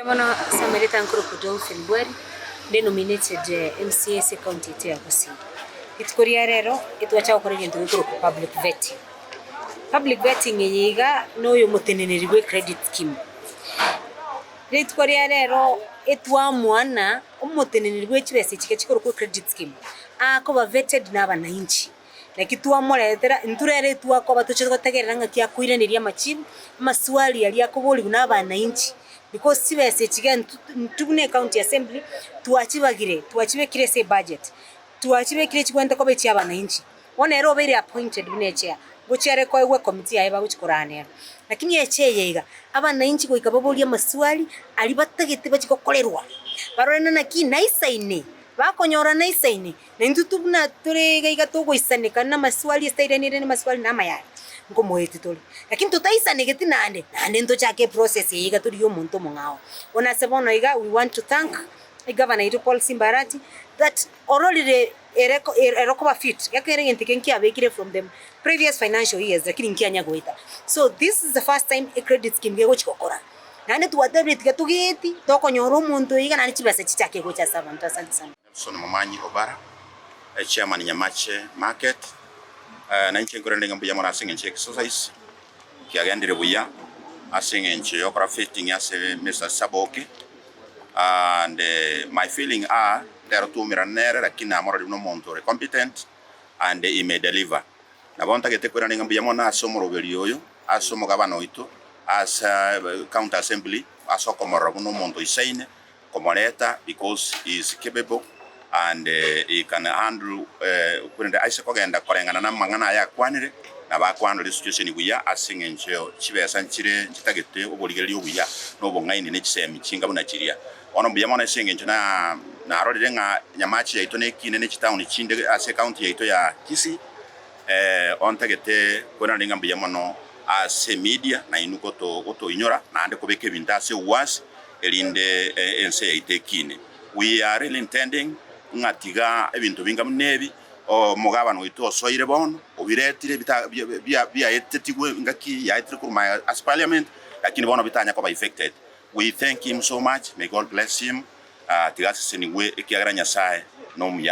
Yamana Samarita Nkuru February denominated MCAs county ya Gusiiland. Itkoria rero itwacha gukora ibintu bikuru public vetting. Public vetting yiga no yo muteneneri gwe credit scheme. Itkoria rero etwa mwana umuteneneri gwe kibese kikekikuru ku credit scheme. Ako ba vetted n'abananchi. Nakitwa moretera nturere twa ko batuche gutegerera ngaki akwiraniria machibu maswali yali akoboli n'abananchi. Because sibese chigan tugune county assembly tuachibekire se budget tuachibekire chikwenda ko bechi abananchi one ero very appointed buneche guchere ko ewe committee aiba guchikorane lakini yecheyega abananchi goika babolia maswali ali batagete bachikokorerwa barona naki naisaine bakonyora naisaine nendutubuna turega igatogo isanika na maswali stairenire na maswali na mayari ngo mohetitoli lakini tutaisane geti nande ndo chake process yiga turi yo muntu mungao ona sebono iga we want to thank the governor Paul Simbarati that already erokoba fit yakere ngentike nkiabekire from them previous financial years lakini nkianya goita so this is the first time a credit scheme gego chikokora nane tuwadebit gatugeti tokonyora umuntu iga nani chibase chichake gocha 7 asante sana Son Mamanyi Obara chairman Nyamache market na nchi ngorende ngambuya mona singenche exercise kiagendere buya asingenche yokora fitting ase Mr. Saboke and my feeling are there to miranere lakini amora no montore competent and he may deliver na bonta gete korane ngambuya mona asomoro belioyo asomo gabano ito as county assembly asokomoro no monto isaine komoleta because he is capable and he can handle when the ice kogenda korengana na mangana ya kwanire na bakwanire situation buya asingencho chibesa nchire chitagete oboligeri obuya no bongaine ne chisemi chinga buna chiria ono buya mona singencho na rodire nga Nyamachi yaito ne kine ne chitown chinde ase county yaito ya Kisii on tagete kona ninga buya mono ase media na inuko to inyora na ande kobeke binta ase was elinde ense yaite kine we are really intending ngatiga ebintu binga munebi o mugabano ito soire bono obiretire bia etetigwe ngaki ya etire kuruma as parliament lakini bono bitanya ko ba affected. We thank him so much, may God bless him. Tigasi senigwe ekiagara nyasaye no